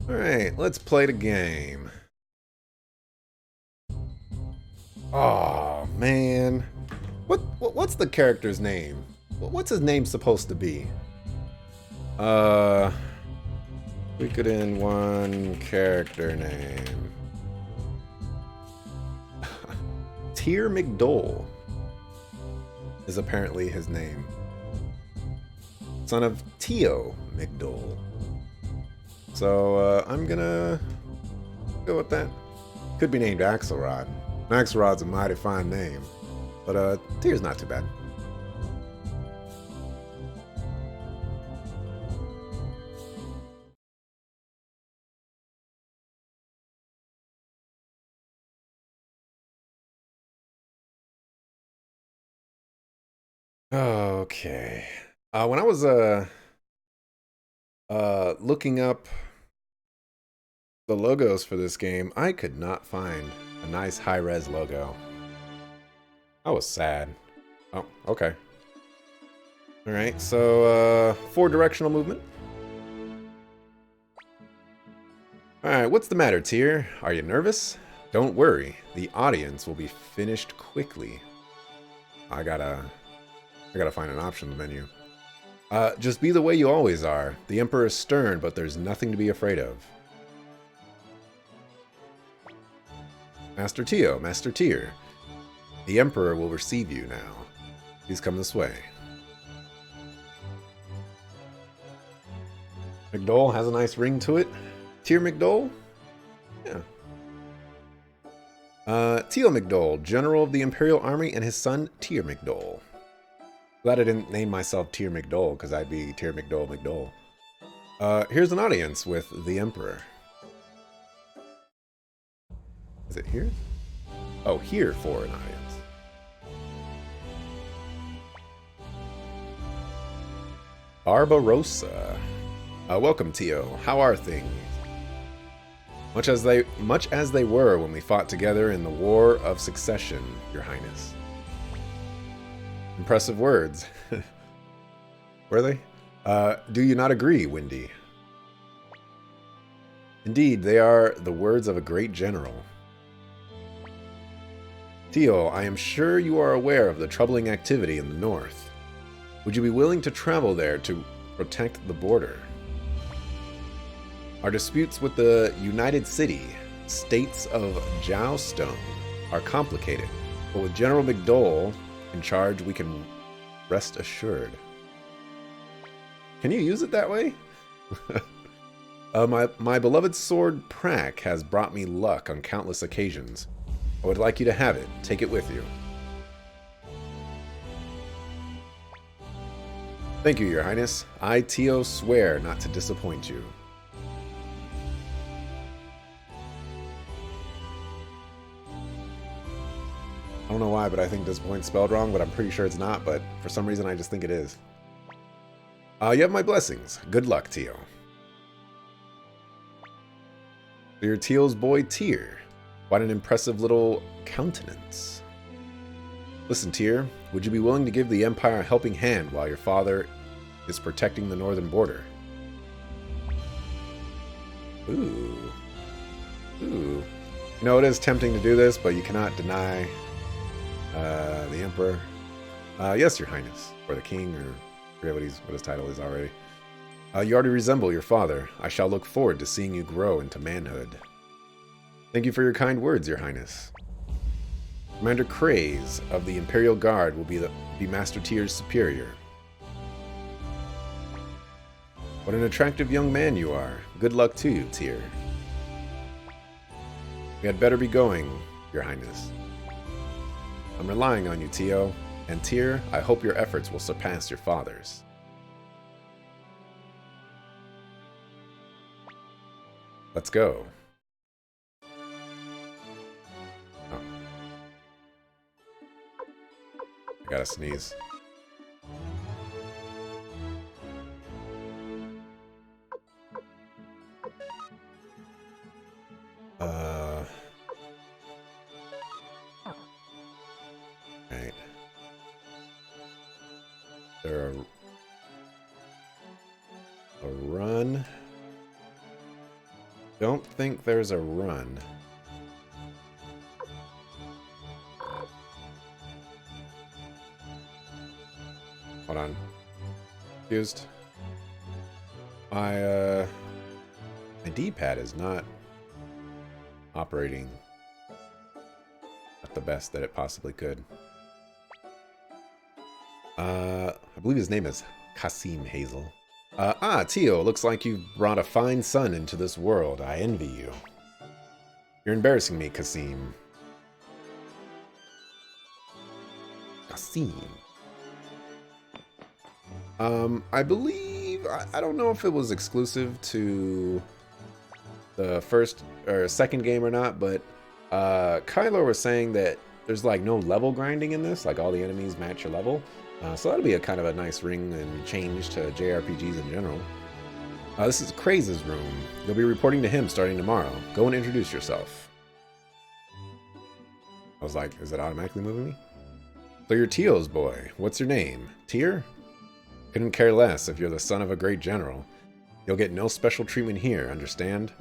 Alright, let's play the game. Oh man. What's the character's name? What's his name supposed to be? Uh Suikoden one character name. Tyr McDole is apparently his name. Son of Tio McDole. So I'm gonna go with that. Could be named Axelrod. Axelrod's a mighty fine name. But Tyr's not too bad. Okay. When I was looking up the logos for this game, I could not find a nice high-res logo. I was sad. Oh, okay. Alright, so 4-directional movement. Alright, what's the matter, Tyr? Are you nervous? Don't worry, the audience will be finished quickly. I gotta find an options menu. Just be the way you always are. The Emperor is stern, but there's nothing to be afraid of. Master Tio, Master Tyr. The Emperor will receive you now. Please come this way. McDole has a nice ring to it. Tyr McDole? Yeah. Tio McDole, General of the Imperial Army, and his son, Tyr McDole. Glad I didn't name myself Tyr McDole, because I'd be Tyr McDole McDole. Here's an audience with the Emperor. Is it here? Oh, here for an audience. Barbarossa. Welcome, Tio. How are things? Much as they were when we fought together in the War of Succession, Your Highness. Impressive words. Were they? Do you not agree, Windy? Indeed, they are the words of a great general. Tio, I am sure you are aware of the troubling activity in the north. Would you be willing to travel there to protect the border? Our disputes with the United States of Joustone are complicated, but with General McDole in charge, we can rest assured. Can you use it that way? My beloved sword Prak has brought me luck on countless occasions. I would like you to have it. Take it with you. Thank you, Your Highness. I, Tio, swear not to disappoint you. I don't know why, but I think disappoint's spelled wrong, but I'm pretty sure it's not, but for some reason I just think it is. You have my blessings. Good luck, Tio. You're Tio's boy, Tyr. What an impressive little countenance. Listen, Tyr, would you be willing to give the Empire a helping hand while your father is protecting the northern border? Ooh. Ooh. You know, it is tempting to do this, but you cannot deny the Emperor. Yes, Your Highness. Or the King, or I forget what his title is already. You already resemble your father. I shall look forward to seeing you grow into manhood. Thank you for your kind words, Your Highness. Commander Craze of the Imperial Guard will be Master Tyr's superior. What an attractive young man you are. Good luck to you, Tyr. We had better be going, Your Highness. I'm relying on you, Tio. And Tyr, I hope your efforts will surpass your father's. Let's go. Oh. I gotta sneeze. Right. There a run. Don't think there's a run. Hold on. Confused. My D-pad is not operating at the best that it possibly could. I believe his name is Kasim Hazel. Tio, looks like you've brought a fine son into this world. I envy you. You're embarrassing me, Kasim. Kasim. I believe, I don't know if it was exclusive to the first or second game or not, but Kylo was saying that there's like no level grinding in this, like all the enemies match your level. So that'll be a kind of a nice ring and change to JRPGs in general. This is Craze's room. You'll be reporting to him starting tomorrow. Go and introduce yourself. I was like, is it automatically moving me? So you're Tio's boy. What's your name? Tyr? Couldn't care less if you're the son of a great general. You'll get no special treatment here, understand?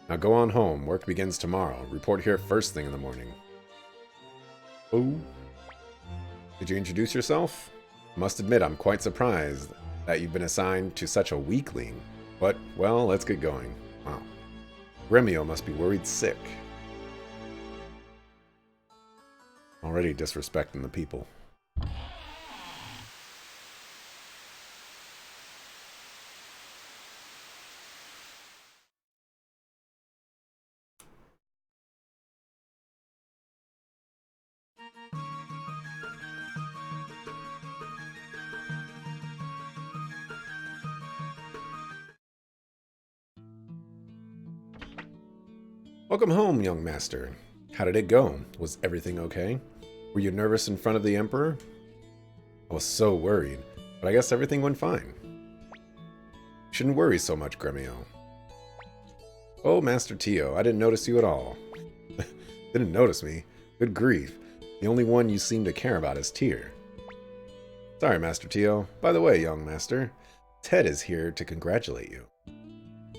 Now go on home. Work begins tomorrow. Report here first thing in the morning. Oh. Did you introduce yourself? I must admit I'm quite surprised that you've been assigned to such a weakling. But, well, let's get going. Wow. Gremio must be worried sick. Already disrespecting the people. Welcome home, young master. How did it go? Was everything okay? Were you nervous in front of the Emperor? I was so worried, but I guess everything went fine. You shouldn't worry so much, Gremio. Oh, Master Tio, I didn't notice you at all. Didn't notice me? Good grief. The only one you seem to care about is Tyr. Sorry, Master Tio. By the way, young master, Ted is here to congratulate you.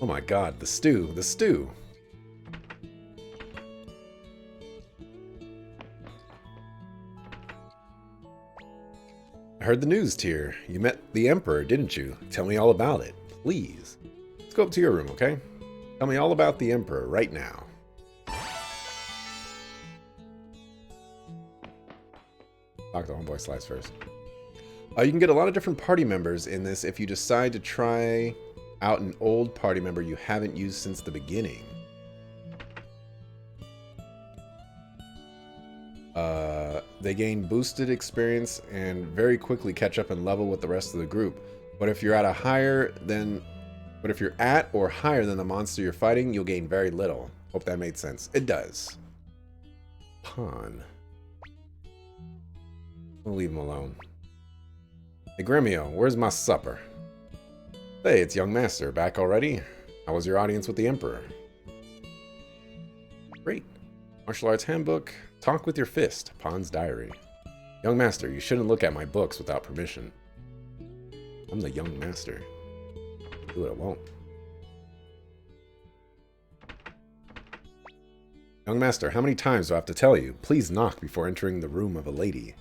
Oh my god, the stew, the stew! I heard the news, Tyr. You met the Emperor, didn't you? Tell me all about it, please. Let's go up to your room, okay? Tell me all about the Emperor right now. Talk to Homeboy Slice first. You can get a lot of different party members in this if you decide to try out an old party member you haven't used since the beginning. They gain boosted experience and very quickly catch up and level with the rest of the group. But if you're at or higher than the monster you're fighting, you'll gain very little. Hope that made sense. It does. Pawn. We'll leave him alone. Hey Gremio, where's my supper? Hey, it's young master. Back already? How was your audience with the Emperor? Great. Martial Arts Handbook. Talk with your fist. Pawn's Diary. Young master, you shouldn't look at my books without permission. I'm the young master. Do what I won't. Young master, how many times do I have to tell you? Please knock before entering the room of a lady.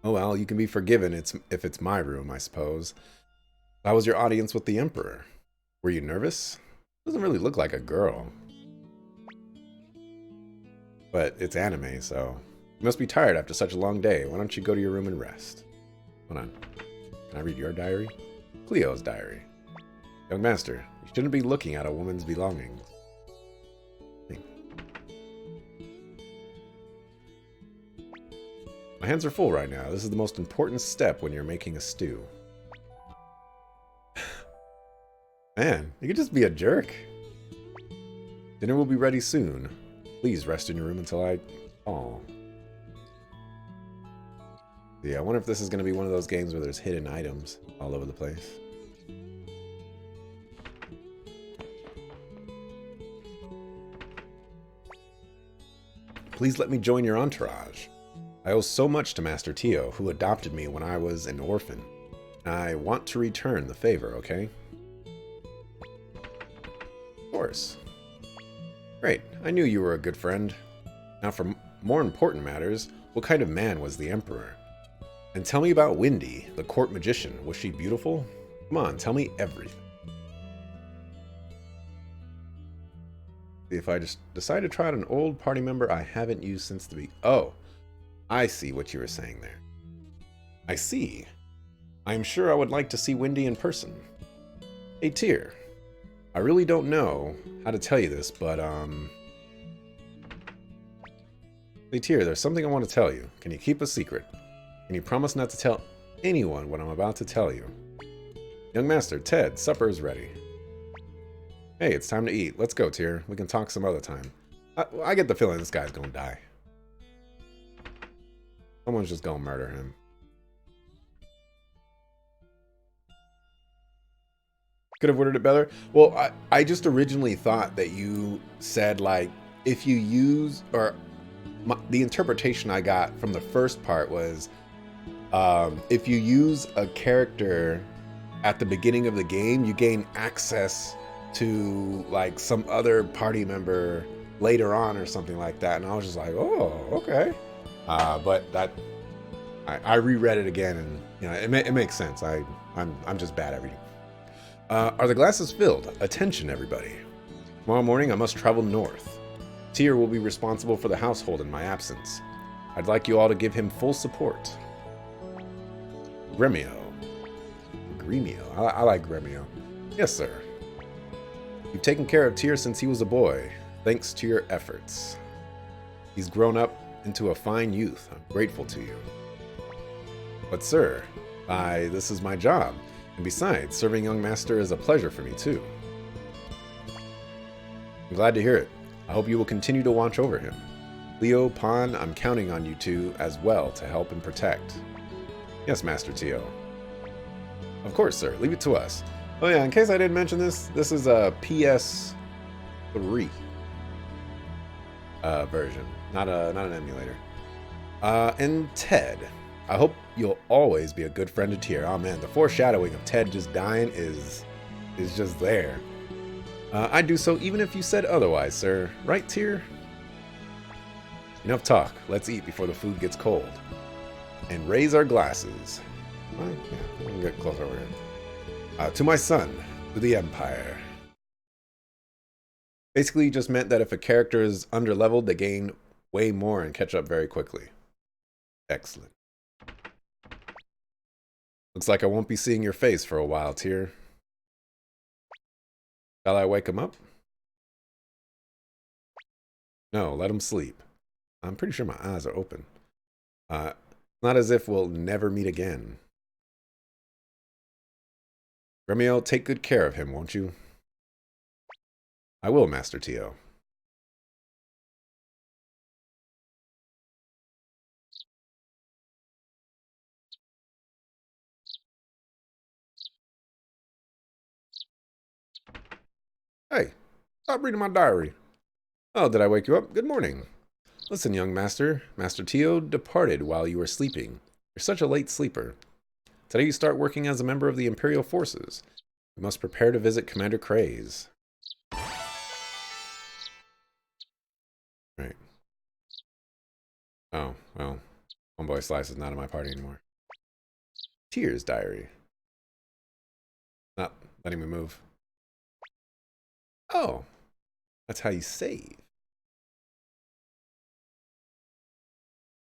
Oh well, you can be forgiven if it's my room, I suppose. How was your audience with the Emperor? Were you nervous? Doesn't really look like a girl. But it's anime, so you must be tired after such a long day. Why don't you go to your room and rest? Hold on. Can I read your diary? Cleo's diary. Young master, you shouldn't be looking at a woman's belongings. My hands are full right now. This is the most important step when you're making a stew. Man, you could just be a jerk. Dinner will be ready soon. Please rest in your room until I call. Yeah, I wonder if this is going to be one of those games where there's hidden items all over the place. Please let me join your entourage. I owe so much to Master Tio, who adopted me when I was an orphan. I want to return the favor, okay? Of course. Great, I knew you were a good friend. Now for more important matters, what kind of man was the Emperor? And tell me about Windy, the court magician. Was she beautiful? Come on, tell me everything. See if I just decide to try out an old party member I haven't used since the Oh, I see what you were saying there. I see. I'm sure I would like to see Windy in person. Hey, Tyr. I really don't know how to tell you this, but, Hey, Tyr, there's something I want to tell you. Can you keep a secret? Can you promise not to tell anyone what I'm about to tell you? Young Master, Ted, supper is ready. Hey, it's time to eat. Let's go, Tyr. We can talk some other time. I get the feeling this guy's gonna die. Someone's just gonna murder him. Could have worded it better. Well, I just originally thought that you said, like, if you use, or the interpretation I got from the first part was, if you use a character at the beginning of the game, you gain access to, like, some other party member later on or something like that. And I was just like, oh, okay. But that, I reread it again, and you know, it makes sense. I'm just bad at reading. Are the glasses filled? Attention, everybody. Tomorrow morning, I must travel north. Tyr will be responsible for the household in my absence. I'd like you all to give him full support. Gremio. I like Gremio. Yes, sir. You've taken care of Tyr since he was a boy, thanks to your efforts. He's grown up into a fine youth. I'm grateful to you. But, sir, this is my job. And besides, serving young master is a pleasure for me, too. I'm glad to hear it. I hope you will continue to watch over him. Leo, Pan, I'm counting on you two as well to help and protect. Yes, Master Tio. Of course, sir. Leave it to us. Oh yeah, in case I didn't mention this, this is a PS3 version, not an emulator. And Ted. I hope you'll always be a good friend to Tyr. Oh man, the foreshadowing of Ted just dying is just there. I'd do so even if you said otherwise, sir. Right, Tyr? Enough talk. Let's eat before the food gets cold. And raise our glasses. Well, yeah, we can get closer over here. To my son, to the Empire. Basically just meant that if a character is underleveled, they gain way more and catch up very quickly. Excellent. Looks like I won't be seeing your face for a while, Tyr. Shall I wake him up? No, let him sleep. I'm pretty sure my eyes are open. Not as if we'll never meet again. Gremio, take good care of him, won't you? I will, Master Tio. Hey, stop reading my diary. Oh, did I wake you up? Good morning. Listen, young master. Master Tio departed while you were sleeping. You're such a late sleeper. Today you start working as a member of the Imperial Forces. You must prepare to visit Commander Craze. Right. Oh, well. Homeboy Slice is not in my party anymore. Tyr's diary. Not letting me move. Oh, that's how you save.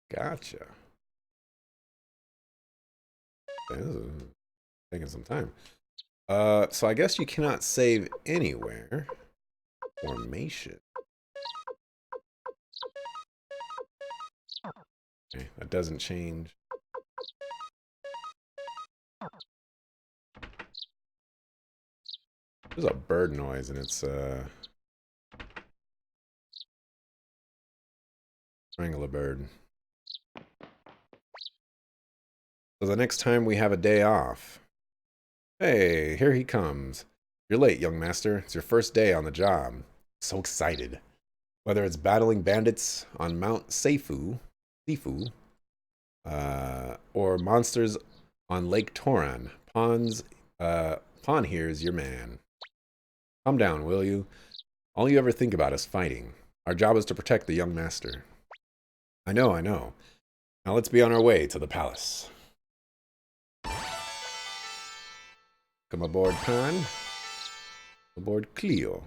Gotcha. This is taking some time. So I guess you cannot save anywhere. Formation. Okay, that doesn't change. There's a bird noise and it's strangle a bird. So the next time we have a day off. Hey, here he comes. You're late, young master. It's your first day on the job. So excited. Whether it's battling bandits on Mount Sifu, or monsters on Lake Toran, Pan here is your man. Calm down, will you? All you ever think about is fighting. Our job is to protect the young master. I know, I know. Now let's be on our way to the palace. Come aboard, Pan. Aboard Cleo.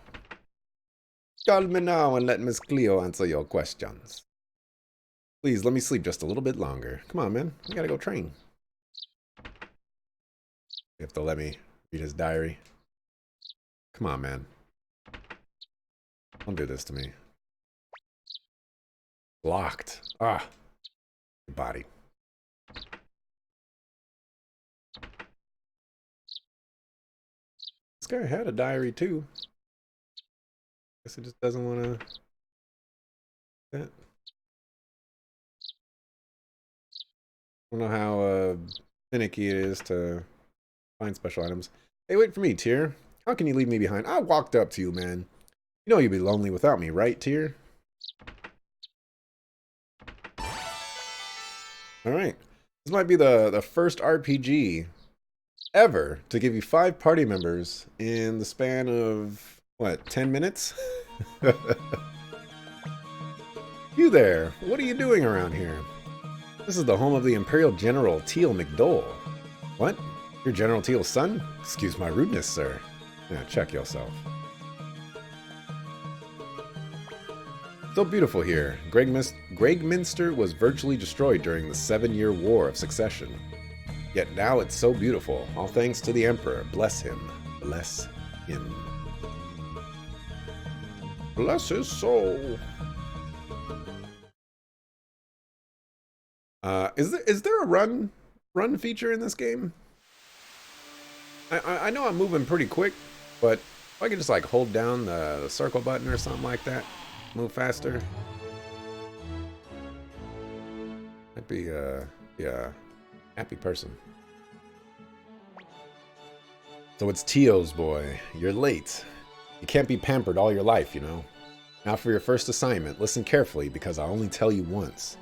Call me now and let Miss Cleo answer your questions. Please, let me sleep just a little bit longer. Come on, man. We gotta go train. You have to let me read his diary. Come on, man. Don't do this to me. Locked. Ah. Your body. This guy had a diary, too. Guess it just doesn't want to... I don't know how finicky it is to find special items. Hey, wait for me, Tyr. How can you leave me behind? I walked up to you, man. You know you'd be lonely without me, right, Tyr? Alright. This might be the first RPG ever to give you 5 party members in the span of, what, 10 minutes? You there. What are you doing around here? This is the home of the Imperial General Teal McDole. What? You're General Teal's son? Excuse my rudeness, sir. Yeah, check yourself. So beautiful here. Gregminster was virtually destroyed during the 7-year War of Succession. Yet now it's so beautiful, all thanks to the Emperor. Bless him. Bless him. Bless his soul. Is there a run feature in this game? I know I'm moving pretty quick, but if I could just like hold down the circle button or something like that, move faster. I'd be yeah, happy person. So it's Teal's boy. You're late. You can't be pampered all your life, you know. Now for your first assignment, listen carefully because I'll only tell you once.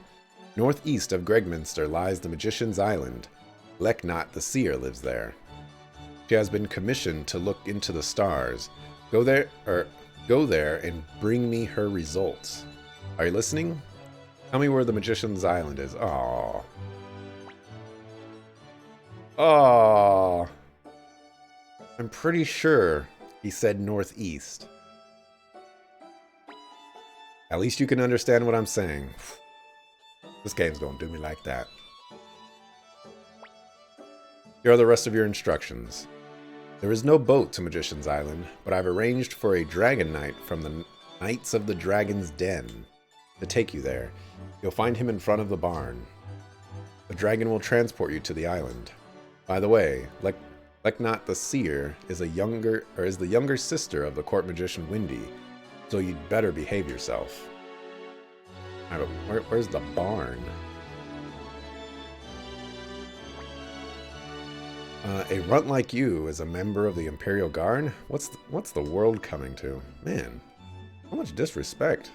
Northeast of Gregminster lies the Magician's Island. Leknot the Seer lives there. She has been commissioned to look into the stars. Go there and bring me her results. Are you listening? Tell me where the Magician's Island is. Aww. Aww. I'm pretty sure he said northeast. At least you can understand what I'm saying. This game's gonna do me like that. Here are the rest of your instructions. There is no boat to Magician's Island, but I've arranged for a dragon knight from the Knights of the Dragon's Den to take you there. You'll find him in front of the barn. The dragon will transport you to the island. By the way, Leknot the Seer is the younger sister of the court magician Windy, so you'd better behave yourself. Where's the barn? A runt like you is a member of the Imperial Guard? What's the world coming to? Man, how much disrespect.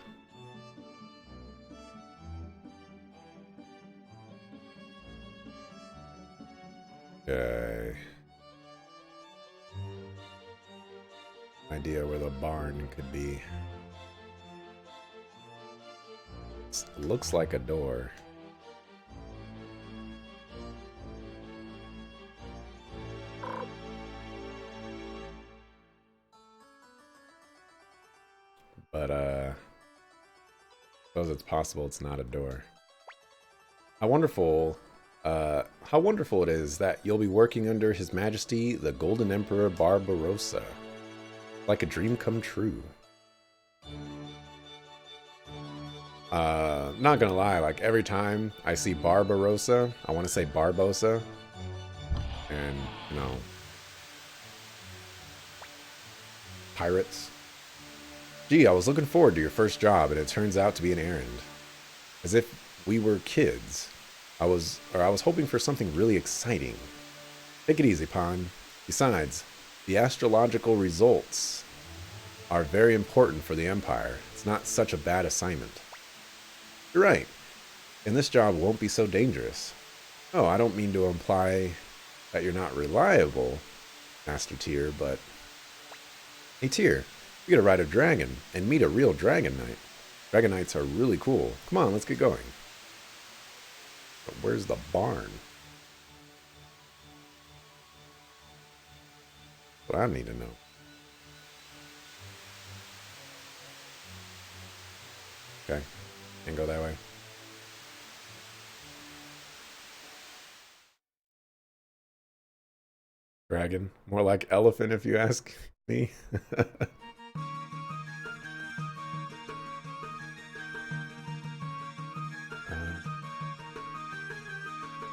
Okay. Idea where the barn could be. It looks like a door. But, suppose it's possible it's not a door. How wonderful it is that you'll be working under His Majesty, the Golden Emperor Barbarossa. Like a dream come true. Not gonna lie, like every time I see Barbarossa, I want to say Barbosa. And, you know, pirates. Gee, I was looking forward to your first job, and it turns out to be an errand. As if we were kids. I was hoping for something really exciting. Take it easy, Pan. Besides, the astrological results are very important for the Empire. It's not such a bad assignment. You're right. And this job won't be so dangerous. Oh, I don't mean to imply that you're not reliable, Master Tyr, but... Hey, Tyr, You get to ride a dragon and meet a real dragon knight. Dragon knights are really cool. Come on, let's get going. But where's the barn? What I need to know. Okay, can't go that way. Dragon, more like elephant if you ask me. Do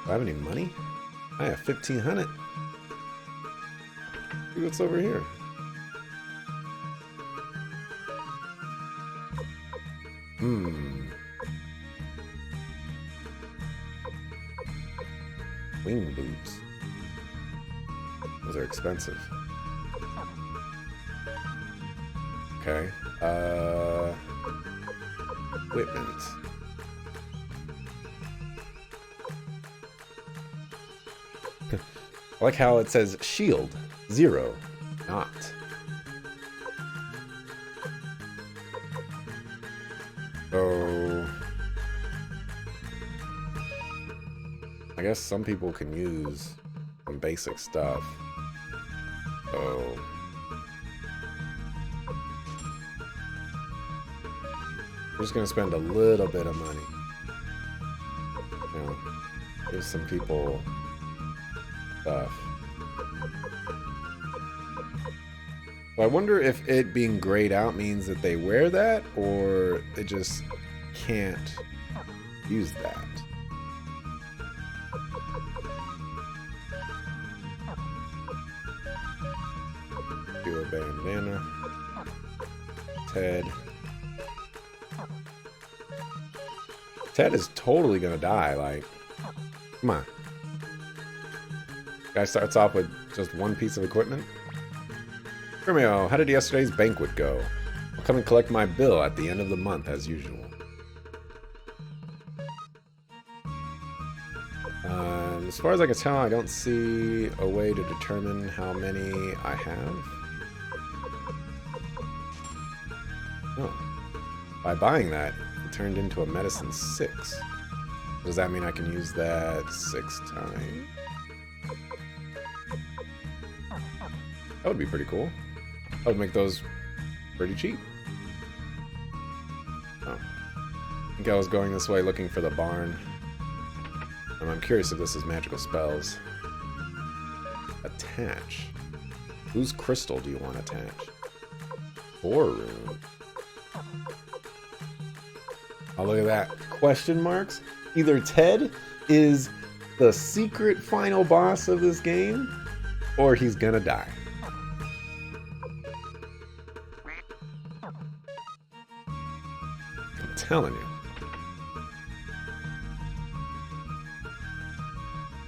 I have any money? I have 1,500. See what's over here. Wing boots. Those are expensive. Okay. Equipment. I like how it says shield 0, not. So I guess some people can use some basic stuff. So we're just gonna spend a little bit of money. You know, give some people stuff. So I wonder if it being grayed out means that they wear that, or they just can't use that. Do a bandana. Ted. Ted is totally gonna die, like, come on. Guy starts off with just one piece of equipment. Romeo, how did yesterday's banquet go? I'll come and collect my bill at the end of the month as usual. As far as I can tell, I don't see a way to determine how many I have. Oh. By buying that, it turned into a medicine 6. Does that mean I can use that 6 times? That would be pretty cool. That would make those pretty cheap. Oh. I think I was going this way looking for the barn. I'm curious if this is magical spells. Attach. Whose crystal do you want attached? 4 rune. Oh, look at that. Question marks? Either Ted is the secret final boss of this game, or he's gonna die. I'm telling you.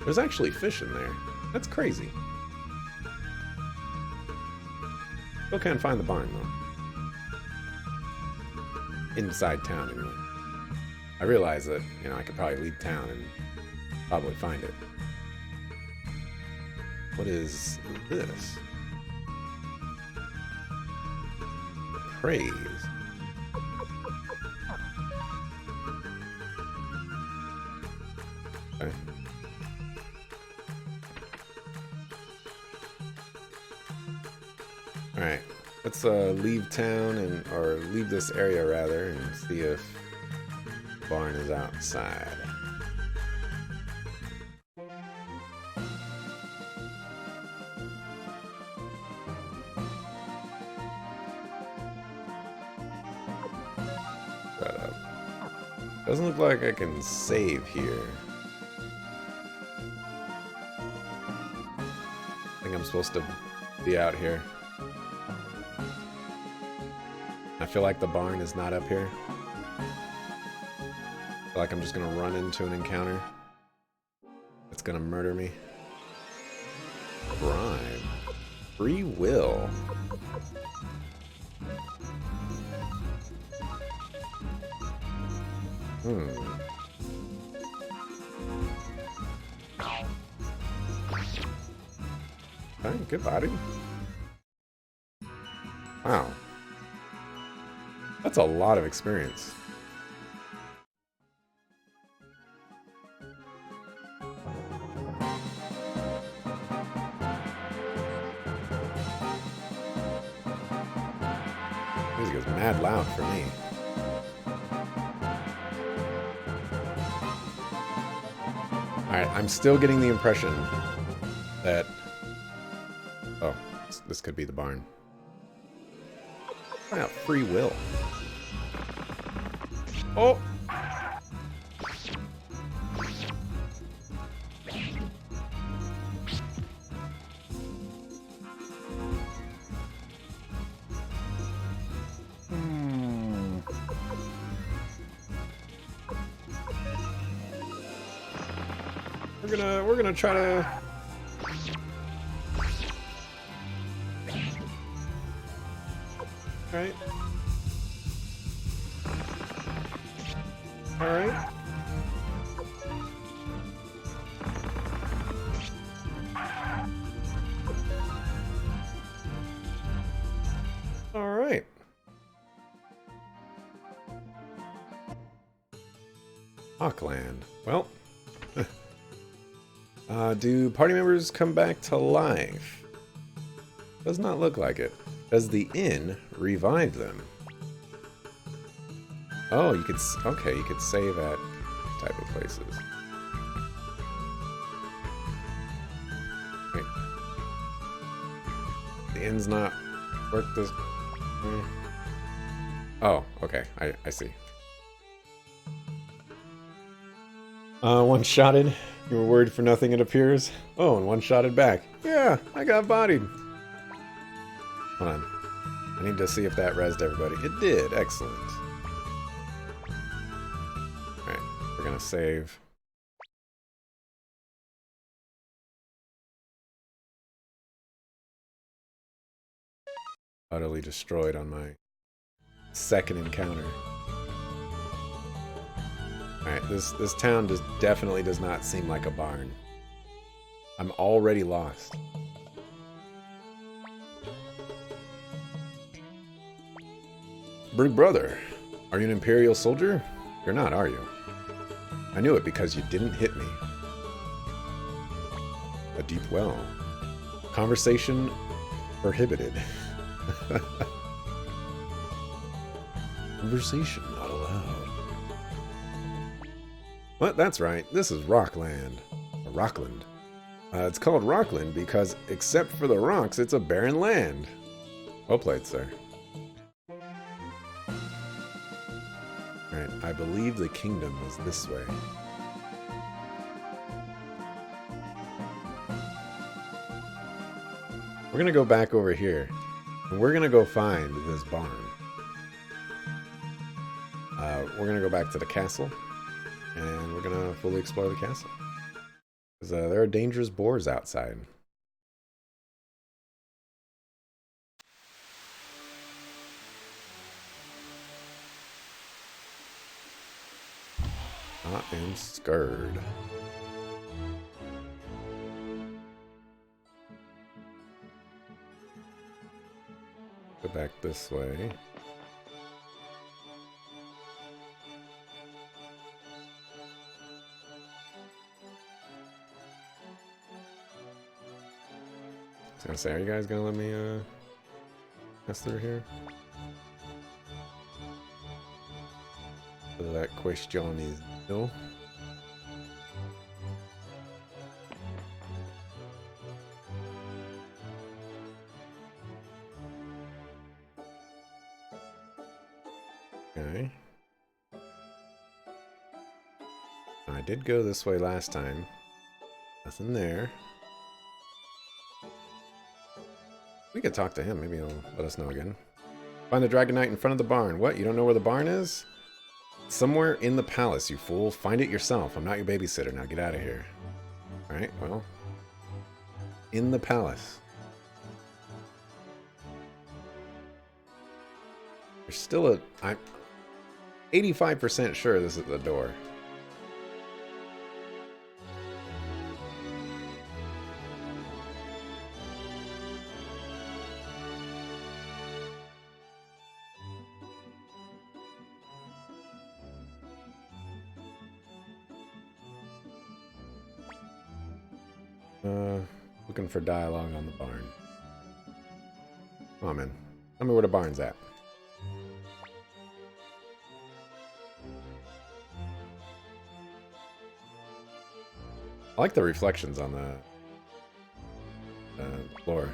There's actually fish in there. That's crazy. Still can't find the barn, though. Inside town, anyway. I realize that, you know, I could probably leave town and probably find it. What is this? Praise. Okay. Alright, let's leave town, or leave this area rather, and see if the barn is outside. Shut up. Doesn't look like I can save here. I think I'm supposed to be out here. I feel like the barn is not up here. I feel like I'm just gonna run into an encounter that's gonna murder me. Crime. Free will. Okay, good body. Wow. That's a lot of experience. Music is mad loud for me. Alright, I'm still getting the impression that... Oh, this could be the barn. Try out free will. Oh! We're gonna try to... Alright. Alright. Alright. Hawkland. Well... do party members come back to life? Does not look like it. Does the inn revive them? Oh, you could... Okay, you could save at type of places. Wait. The inn's not worth this... Oh, okay. I see. One-shotted. You were worried for nothing, it appears. Oh, and one-shotted back. Yeah, I got bodied. Hold on. I need to see if that rezzed everybody. It did. Excellent. Alright, we're gonna save. Utterly destroyed on my second encounter. Alright, this town definitely does not seem like a barn. I'm already lost. Big brother, are you an Imperial soldier? You're not, are you? I knew it because you didn't hit me. A deep well. Conversation prohibited. Conversation not allowed. What? That's right. This is Rockland. Or Rockland. It's called Rockland because, except for the rocks, it's a barren land. Well played, sir. Alright, I believe the kingdom was this way. We're gonna go back over here, and we're gonna go find this barn. We're gonna go back to the castle, and we're gonna fully explore the castle. Because there are dangerous boars outside. I am scared. Go back this way. I was gonna say, are you guys gonna let me pass through here? So that question is no. Okay. I did go this way last time. Nothing there. We could talk to him. Maybe he'll let us know again. Find the Dragon Knight in front of the barn. What? You don't know where the barn is? Somewhere in the palace, you fool. Find it yourself. I'm not your babysitter. Now get out of here. Alright, well. In the palace. There's still a... I'm 85% sure this is the door. Looking for dialogue on the barn. Come on, man. Tell me where the barn's at. I like the reflections on the floor.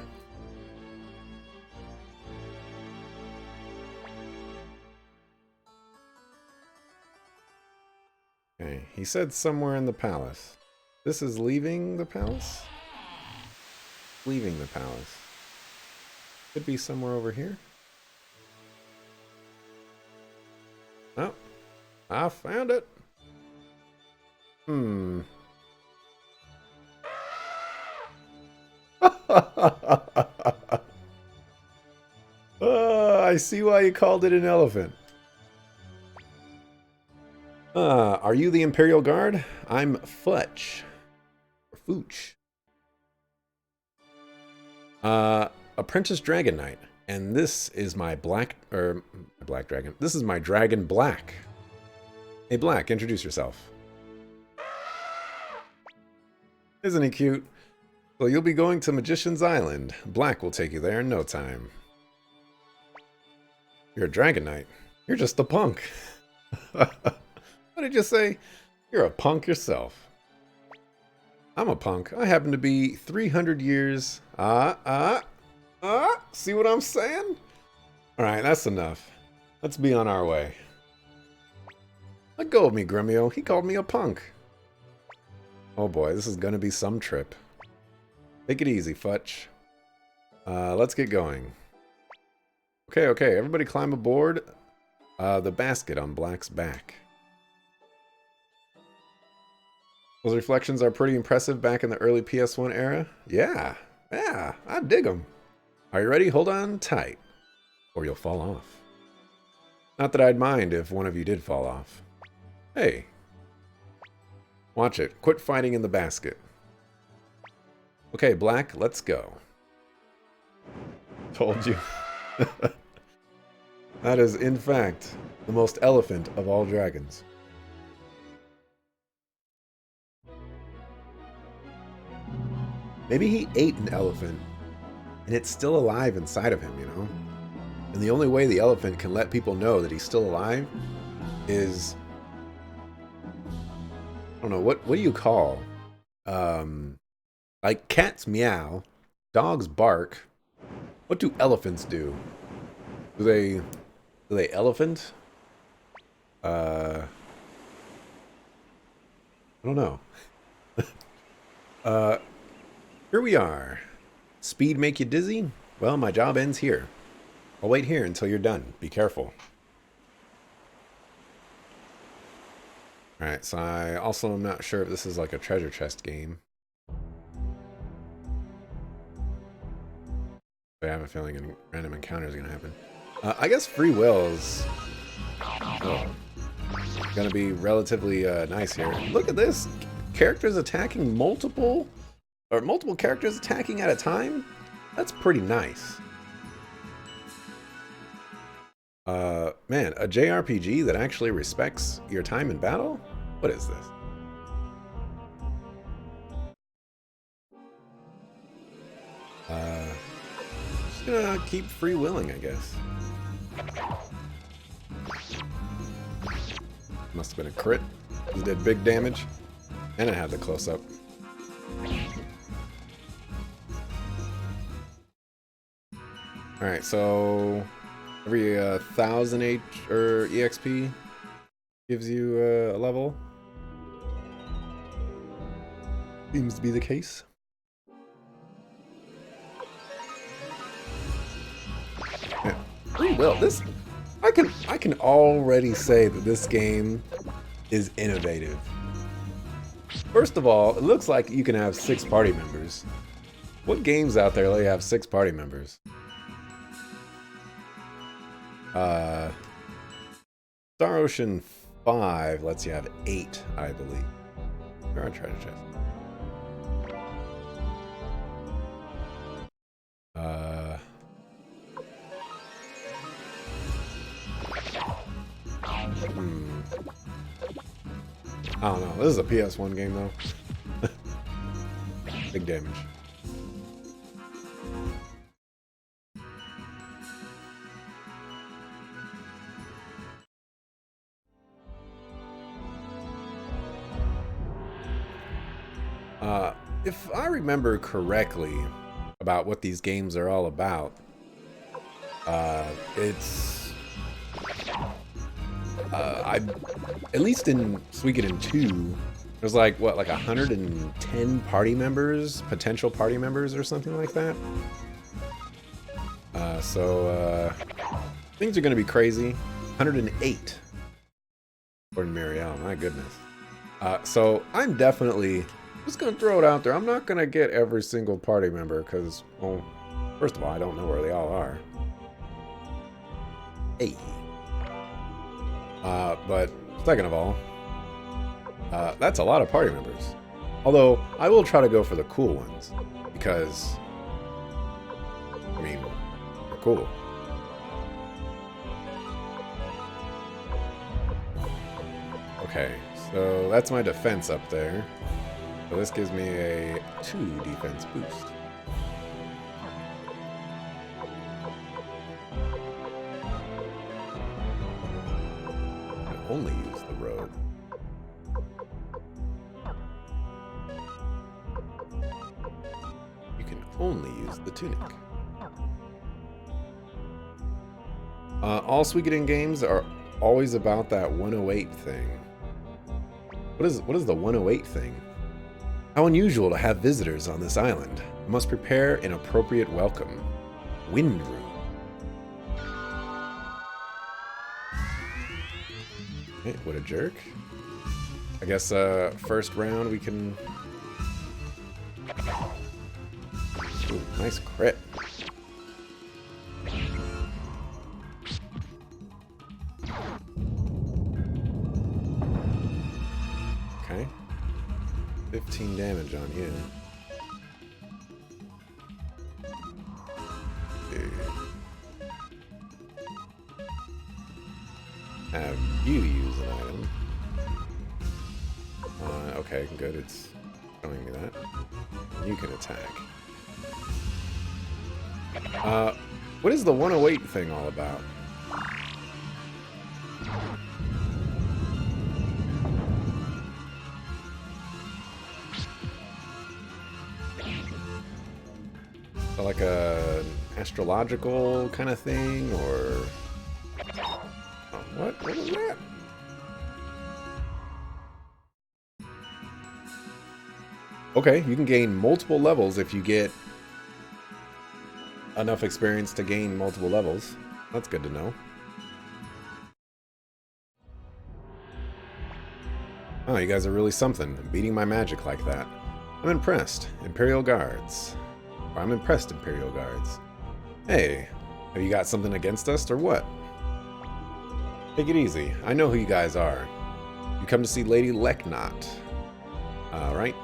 Okay, he said somewhere in the palace. This is leaving the palace? Leaving the palace. Could be somewhere over here. Oh, I found it. I see why you called it an elephant. Are you the Imperial Guard? I'm Futch. Or Fooch. Apprentice Dragon Knight. And this is my black dragon. This is my dragon Black. Hey Black, introduce yourself. Isn't he cute? So you'll be going to Magician's Island. Black will take you there in no time. You're a Dragon Knight. You're just a punk. What did you say? You're a punk yourself. I'm a punk. I happen to be 300 years... See what I'm saying? Alright, that's enough. Let's be on our way. Let go of me, Gremio. He called me a punk. Oh boy, this is gonna be some trip. Take it easy, Futch. Let's get going. Okay, everybody climb aboard the basket on Black's back. Those reflections are pretty impressive back in the early PS1 era. Yeah, I dig them. Are you ready? Hold on tight, or you'll fall off. Not that I'd mind if one of you did fall off. Hey. Watch it. Quit fighting in the basket. Okay, Black, let's go. Told you. That is, in fact, the most elephant of all dragons. Maybe he ate an elephant, and it's still alive inside of him, you know? And the only way the elephant can let people know that he's still alive is... I don't know, what do you call? Like cats meow, dogs bark. What do elephants do? Do they elephant? I don't know. Here we are. Speed make you dizzy? Well, my job ends here. I'll wait here until you're done. Be careful. Alright, so I also am not sure if this is like a treasure chest game. I have a feeling a random encounter is going to happen. I guess free will is going to be relatively nice here. Look at this. Characters attacking multiple characters attacking at a time? That's pretty nice. Man, a JRPG that actually respects your time in battle? What is this? Just gonna keep free willing, I guess. Must have been a crit. It did big damage. And it had the close-up. Alright, so every 1,000 EXP gives you a level. Seems to be the case. Yeah. Free will. This I can already say that this game is innovative. First of all, it looks like you can have 6 party members. What games out there let you have 6 party members? Star Ocean 5 lets you have 8, I believe. There are treasure chests. I don't know. This is a PS1 game, though. Big damage. If I remember correctly about what these games are all about, it's at least in Suikoden 2, there's like what, like 110 party members, potential party members, or something like that. So things are going to be crazy. 108 according to Marielle. My goodness. So I'm definitely just going to throw it out there. I'm not going to get every single party member because, well, first of all, I don't know where they all are. Hey. But second of all, that's a lot of party members. Although, I will try to go for the cool ones because, I mean, they're cool. Okay, so that's my defense up there. So this gives me a 2 defense boost. I can only use the robe. You can only use the tunic. All Suikoden games are always about that 108 thing. What is the 108 thing? How unusual to have visitors on this island. I must prepare an appropriate welcome. Wind room. Hey, what a jerk. I guess first round we can... Ooh, nice crit. Okay. 15 damage on you. Have you use an item. Okay, good. It's showing me that. You can attack. What is the 108 thing all about? Like a astrological kind of thing, or what was that? Okay, you can gain multiple levels if you get enough experience to gain multiple levels. That's good to know. Oh, you guys are really something, beating my magic like that. I'm impressed. Imperial Guards. I'm impressed, Imperial Guards. Hey, have you got something against us, or what? Take it easy. I know who you guys are. You come to see Lady Leknot. Right?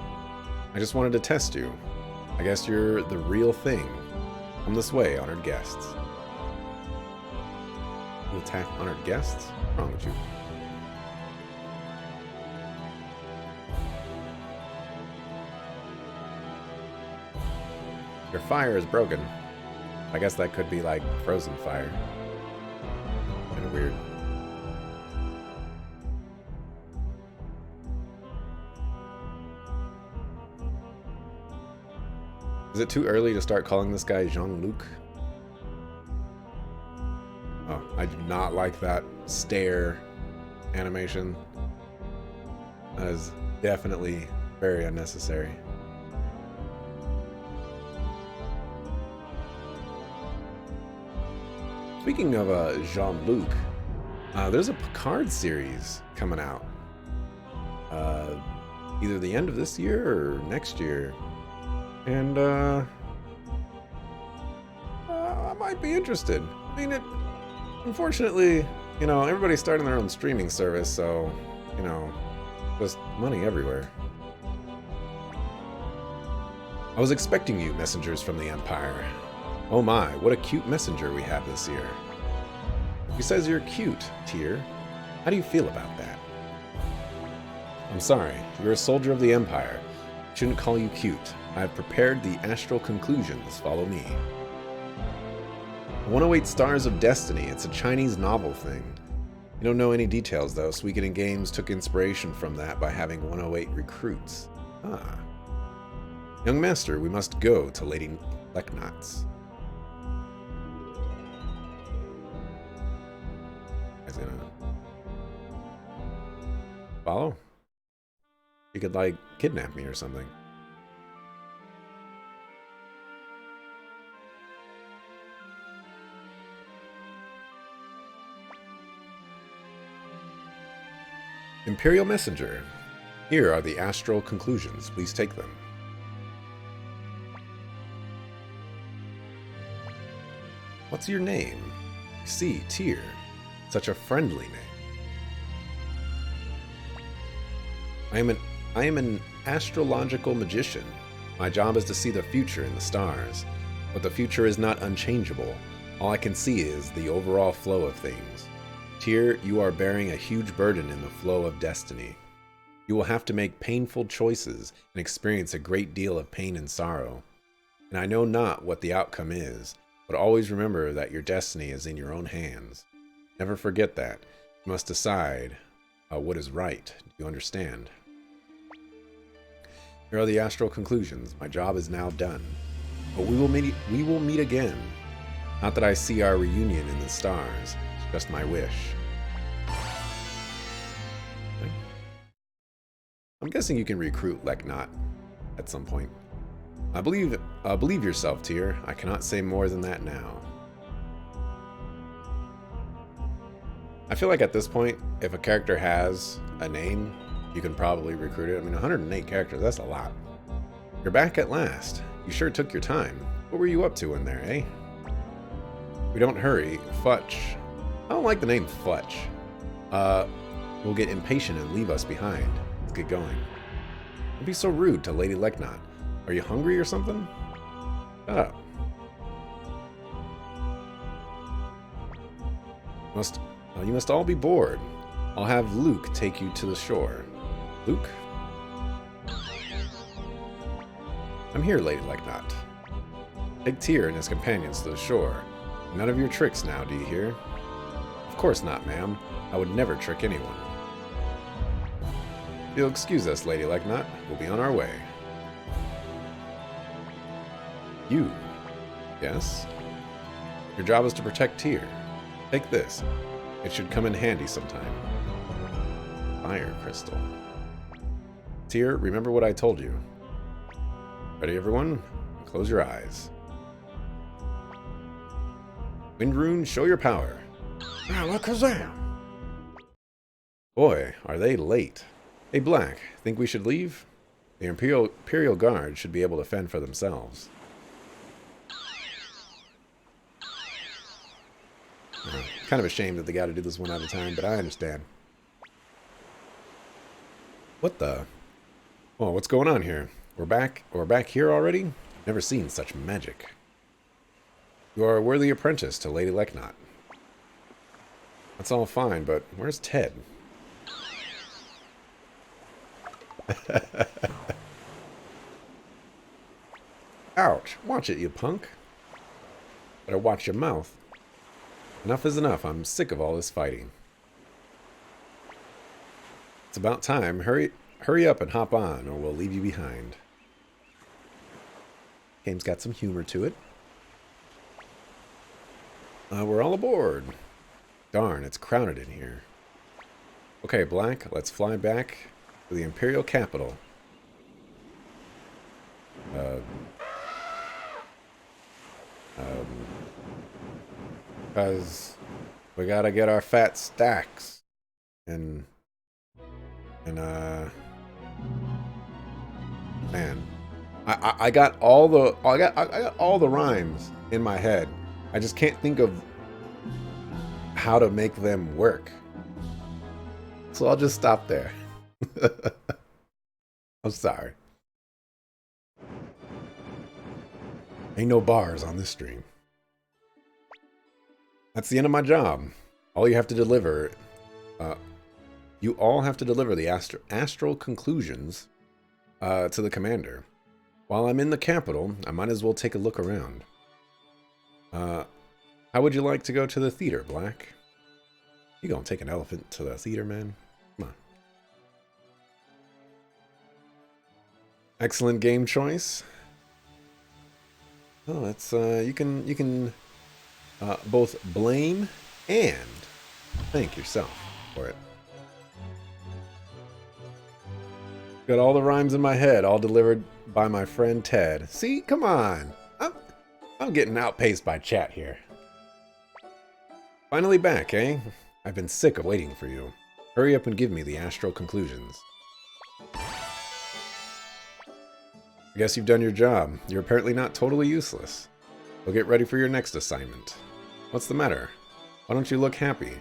I just wanted to test you. I guess you're the real thing. Come this way, honored guests. You attack honored guests? What's wrong with you? Your fire is broken. I guess that could be like frozen fire. Kind of weird. Is it too early to start calling this guy Jean-Luc? Oh, I do not like that stare animation. That is definitely very unnecessary. Speaking of Jean-Luc, there's a Picard series coming out. Either the end of this year or next year. And I might be interested. I mean, unfortunately, you know, everybody's starting their own streaming service, so, you know, just money everywhere. I was expecting you, messengers from the Empire. Oh my, what a cute messenger we have this year. He says you're cute, Tyr. How do you feel about that? I'm sorry, you're a soldier of the Empire. I shouldn't call you cute. I have prepared the astral conclusions. Follow me. 108 Stars of Destiny. It's a Chinese novel thing. You don't know any details, though. Suikoden Games took inspiration from that by having 108 recruits. Ah. Young Master, we must go to Lady Leknot's. Is gonna follow? You could, like, kidnap me or something. Imperial Messenger. Here are the astral conclusions. Please take them. What's your name? I see, Tyr. Such a friendly name. I am an astrological magician. My job is to see the future in the stars. But the future is not unchangeable. All I can see is the overall flow of things. Tyr, you are bearing a huge burden in the flow of destiny. You will have to make painful choices and experience a great deal of pain and sorrow. And I know not what the outcome is, but always remember that your destiny is in your own hands. Never forget that. You must decide what is right. Do you understand? Here are the astral conclusions. My job is now done. But we will meet again. Not that I see our reunion in the stars. Just my wish. Okay. I'm guessing you can recruit Leknot at some point. Believe yourself, Tyr. I cannot say more than that now. I feel like at this point, if a character has a name, you can probably recruit it. I mean, 108 characters, that's a lot. You're back at last. You sure took your time. What were you up to in there, eh? We don't hurry. Futch. I don't like the name Futch. Will get impatient and leave us behind. Let's get going. Don't be so rude to Lady Leknot. Are you hungry or something? Shut up. You must all be bored. I'll have Luke take you to the shore. Luke? I'm here, Lady Leknot. Take Tyr and his companions to the shore. None of your tricks now, do you hear? Of course not, ma'am. I would never trick anyone. You'll excuse us, Lady Leknot. We'll be on our way. You? Yes? Your job is to protect Tyr. Take this. It should come in handy sometime. Fire crystal. Tyr, remember what I told you. Ready, everyone? Close your eyes. Windrune, show your power. Alakazam! Boy, are they late. Hey, Black, think we should leave? The Imperial Guard should be able to fend for themselves. Kind of ashamed that they got to do this one at a time, but I understand. What the? Oh, what's going on here? We're back here already? Never seen such magic. You are a worthy apprentice to Lady Leknot. That's all fine, but where's Ted? Ouch! Watch it, you punk. Better watch your mouth. Enough is enough. I'm sick of all this fighting. It's about time. Hurry up and hop on, or we'll leave you behind. Game's got some humor to it. We're all aboard. Darn, it's crowded in here. Okay, Black, let's fly back to the Imperial capital. Because we gotta get our fat stacks. Man, I got all the rhymes in my head. I just can't think of how to make them work. So I'll just stop there. I'm sorry. Ain't no bars on this stream. That's the end of my job. All you have to deliver, you all have to deliver the astral conclusions to the commander. While I'm in the capital, I might as well take a look around. How would you like to go to the theater, Black? You gonna take an elephant to the theater, man? Come on. Excellent game choice. Oh, that's you can both blame and thank yourself for it. Got all the rhymes in my head, all delivered by my friend Ted. See, come on. I'm getting outpaced by chat here. Finally back, eh? I've been sick of waiting for you. Hurry up and give me the astral conclusions. I guess you've done your job. You're apparently not totally useless. Well, get ready for your next assignment. What's the matter? Why don't you look happy?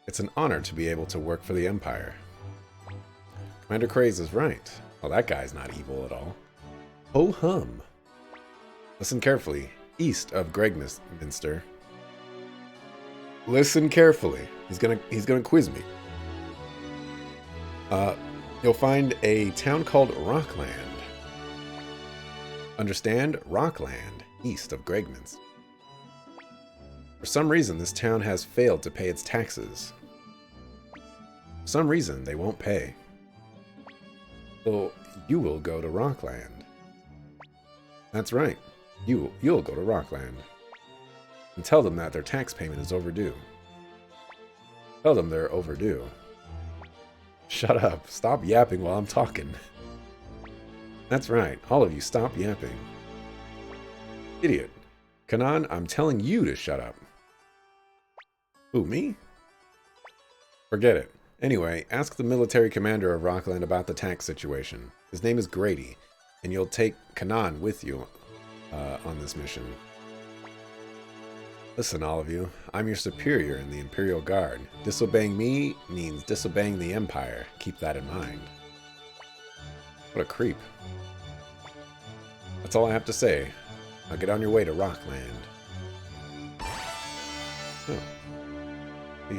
It's an honor to be able to work for the Empire. Commander Craze is right. Well, that guy's not evil at all. Ho hum. Listen carefully. East of Gregminster. Listen carefully. He's gonna quiz me. You'll find a town called Rockland. Understand? Rockland, east of Gregminster. For some reason, this town has failed to pay its taxes. For some reason, they won't pay. So, you will go to Rockland. That's right. You'll go to Rockland. And tell them that their tax payment is overdue. Tell them they're overdue. Shut up. Stop yapping while I'm talking. That's right. All of you, stop yapping. Idiot. Kanan, I'm telling you to shut up. Who, me? Forget it. Anyway, ask the military commander of Rockland about the tax situation. His name is Grady, and you'll take Kanan with you on this mission. Listen, all of you. I'm your superior in the Imperial Guard. Disobeying me means disobeying the Empire. Keep that in mind. What a creep. That's all I have to say. Now get on your way to Rockland. Oh. He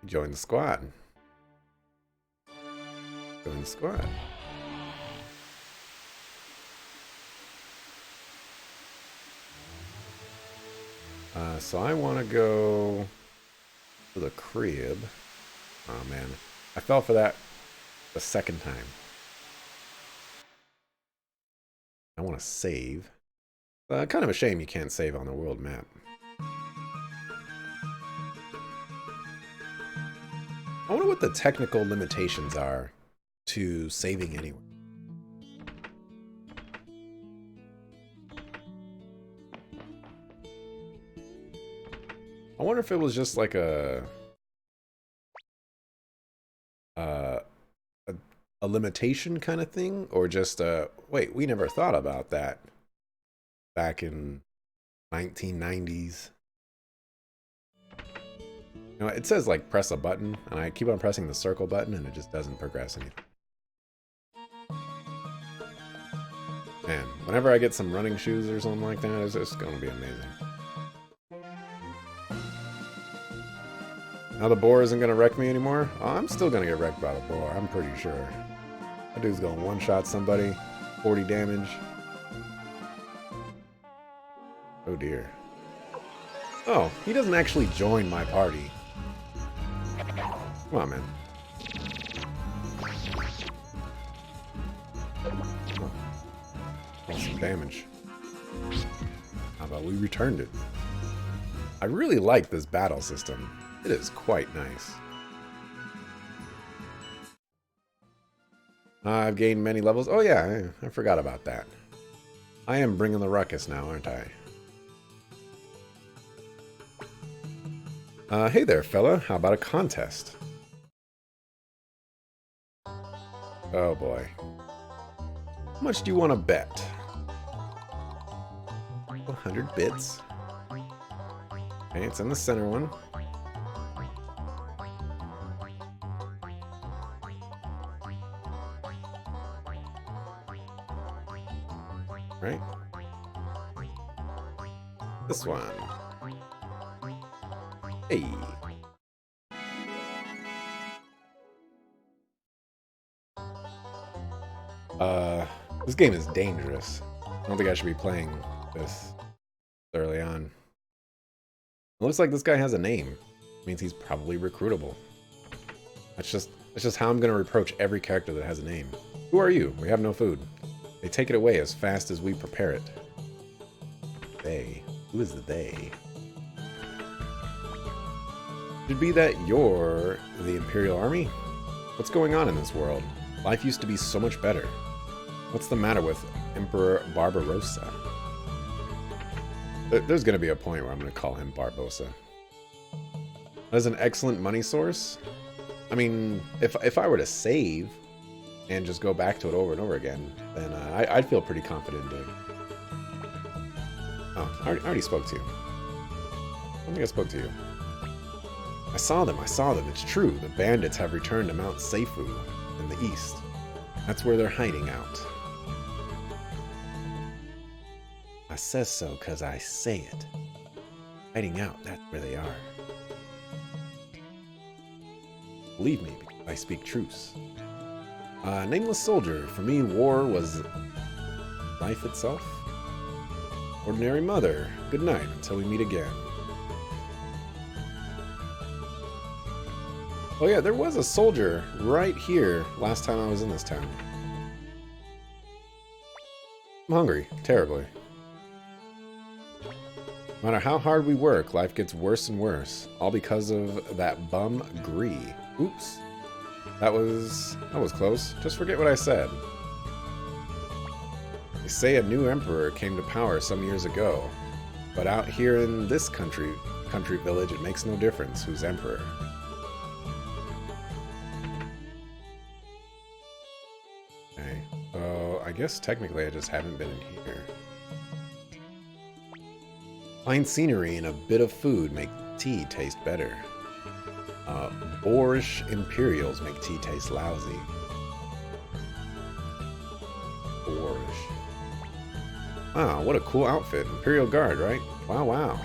joined the squad. Join the squad. So I want to go to the crib. Oh man, I fell for that the second time. I want to save. Kind of a shame you can't save on the world map. I wonder what the technical limitations are to saving anywhere. I wonder if it was just like a limitation kind of thing, or just wait, we never thought about that back in 1990s. You know, it says like press a button, and I keep on pressing the circle button, and it just doesn't progress anything. Man, whenever I get some running shoes or something like that, it's just gonna be amazing. Now the boar isn't gonna wreck me anymore? Oh, I'm still gonna get wrecked by the boar, I'm pretty sure. That dude's gonna one-shot somebody, 40 damage. Oh dear. Oh, he doesn't actually join my party. Come on, man. Oh, some damage. How about we returned it? I really like this battle system. It is quite nice. I've gained many levels. Oh yeah, I forgot about that. I am bringing the ruckus now, aren't I? Hey there, fella. How about a contest? Oh boy. How much do you want to bet? 100 bits. Okay, it's in the center one. Right? This one. Hey. This game is dangerous. I don't think I should be playing this early on. It looks like this guy has a name. It means he's probably recruitable. That's just how I'm going to reproach every character that has a name. Who are you? We have no food. They take it away as fast as we prepare it. They. Who is the they? Could it be that you're the Imperial Army? What's going on in this world? Life used to be so much better. What's the matter with Emperor Barbarossa? There's going to be a point where I'm going to call him Barbossa. That's an excellent money source. I mean, if I were to save and just go back to it over and over again, then I'd feel pretty confident doing. Oh, I already spoke to you. I don't think I spoke to you. I saw them. It's true. The bandits have returned to Mount Seifu in the east. That's where they're hiding out. I says so because I say it. Hiding out, that's where they are. Believe me, I speak truce. Nameless soldier. For me, war was life itself. Ordinary mother. Good night until we meet again. Oh yeah, there was a soldier right here last time I was in this town. I'm hungry, terribly. No matter how hard we work, life gets worse and worse. All because of that bum Gree. Oops. That was close. Just forget what I said. They say a new emperor came to power some years ago. But out here in this country village, it makes no difference who's emperor. Okay. So I guess technically I just haven't been in here. Fine scenery and a bit of food make tea taste better. Boorish Imperials make tea taste lousy. Boorish. Wow, what a cool outfit. Imperial Guard, right? Wow, wow.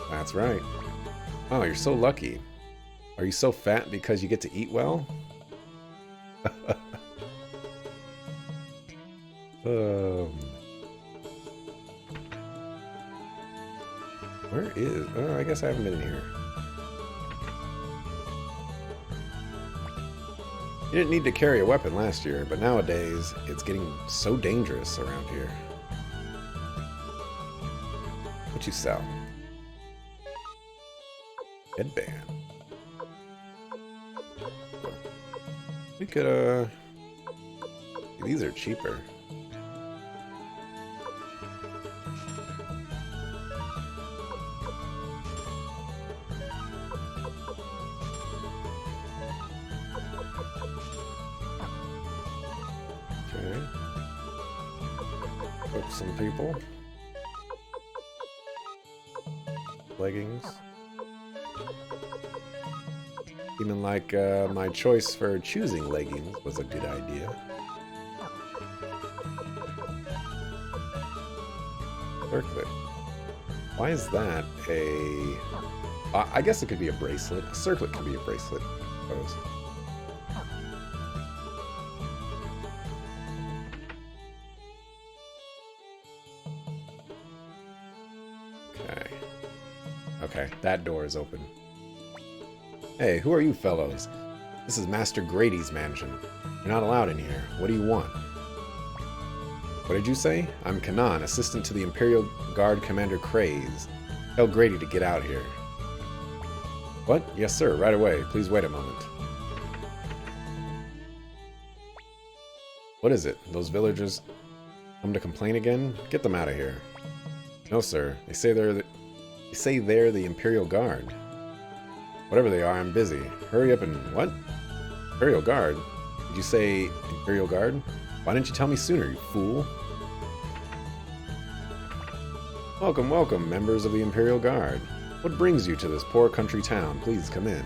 That's right. Oh, you're so lucky. Are you so fat because you get to eat well? Where is... Oh, I guess I haven't been in here. You didn't need to carry a weapon last year, but nowadays, it's getting so dangerous around here. What you sell? Headband. We could, these are cheaper. Some people. Leggings. Even like my choice for choosing leggings was a good idea. Circlet. Why is that a... I guess it could be a bracelet. A circlet could be a bracelet, I suppose. Okay, that door is open. Hey, who are you fellows? This is Master Grady's mansion. You're not allowed in here. What do you want? What did you say? I'm Kanan, assistant to the Imperial Guard Commander Craze. Tell Grady to get out here. What? Yes, sir, right away. Please wait a moment. What is it? Those villagers come to complain again? Get them out of here. No, sir. They say they're the Imperial Guard. Whatever they are, I'm busy. Hurry up and... What? Imperial Guard? Did you say Imperial Guard? Why didn't you tell me sooner, you fool? Welcome, welcome, members of the Imperial Guard. What brings you to this poor country town? Please come in.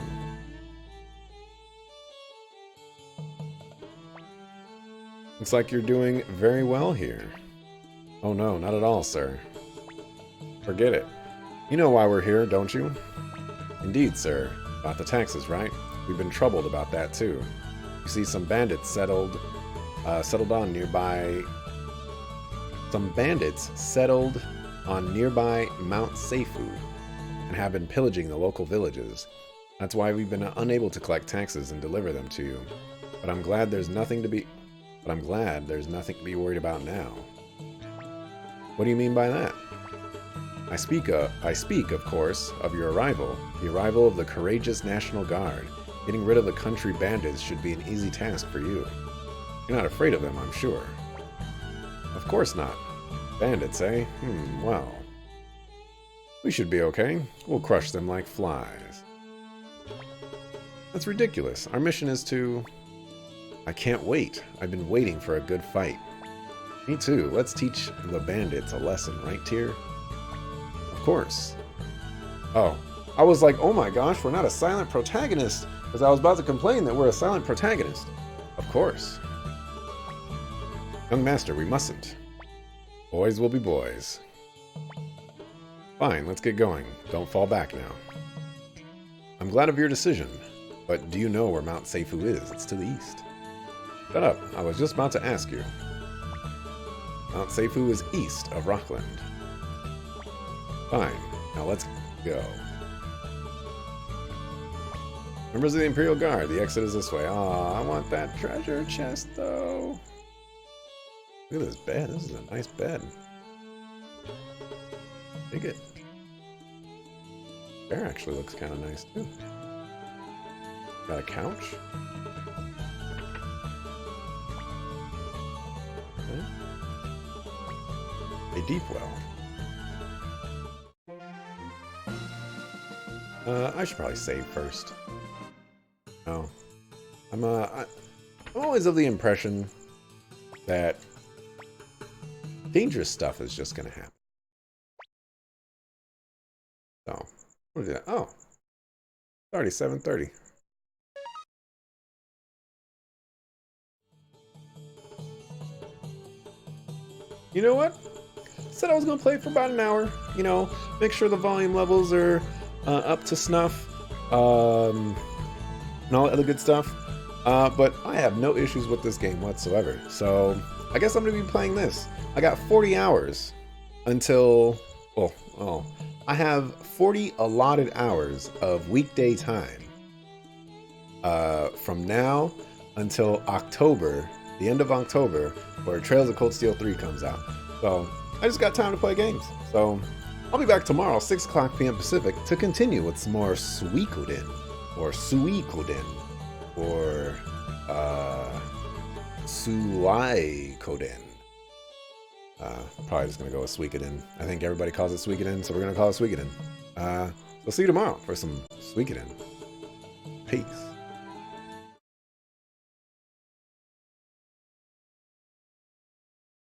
Looks like you're doing very well here. Oh no, not at all, sir. Forget it. You know why we're here, don't you? Indeed, sir. About the taxes, right? We've been troubled about that, too. You see, some bandits settled settled on nearby. Some bandits settled on nearby Mount Seifu and have been pillaging the local villages. That's why we've been unable to collect taxes and deliver them to you. But I'm glad there's nothing to be worried about now. What do you mean by that? I speak, of course, of your arrival, the arrival of the courageous National Guard. Getting rid of the country bandits should be an easy task for you. You're not afraid of them, I'm sure. Of course not. Bandits, eh? Well. We should be okay. We'll crush them like flies. That's ridiculous. Our mission is to... I can't wait. I've been waiting for a good fight. Me too. Let's teach the bandits a lesson, right, Tyr? Of course. Oh. I was like, oh my gosh, we're not a silent protagonist. Because I was about to complain that we're a silent protagonist. Of course. Young master, we mustn't. Boys will be boys. Fine, let's get going. Don't fall back now. I'm glad of your decision, but do you know where Mount Seifu is? It's to the east. Shut up, I was just about to ask you. Mount Seifu is east of Rockland. Fine, now let's go. Members of the Imperial Guard, the exit is this way. Aw, I want that treasure chest, though. Look at this bed. This is a nice bed. Dig it. Chair actually looks kind of nice, too. Got a couch. Okay. A deep well. I should probably save first. No. I'm always of the impression that dangerous stuff is just going to happen. So, what is that? Oh, it's already 7:30. You know what? Said I was going to play for about an hour. You know, make sure the volume levels are up to snuff. And all that other good stuff. But I have no issues with this game whatsoever. So I guess I'm going to be playing this. I got 40 hours until... Well, I have 40 allotted hours of weekday time. From now until October, the end of October, where Trails of Cold Steel 3 comes out. So I just got time to play games. So I'll be back tomorrow, 6 o'clock p.m. Pacific, to continue with some more Suikoden. Or Suikoden, or Suikoden. Probably just gonna go with Suikoden. I think everybody calls it Suikoden, so we're gonna call it Suikoden. So see you tomorrow for some Suikoden. Peace.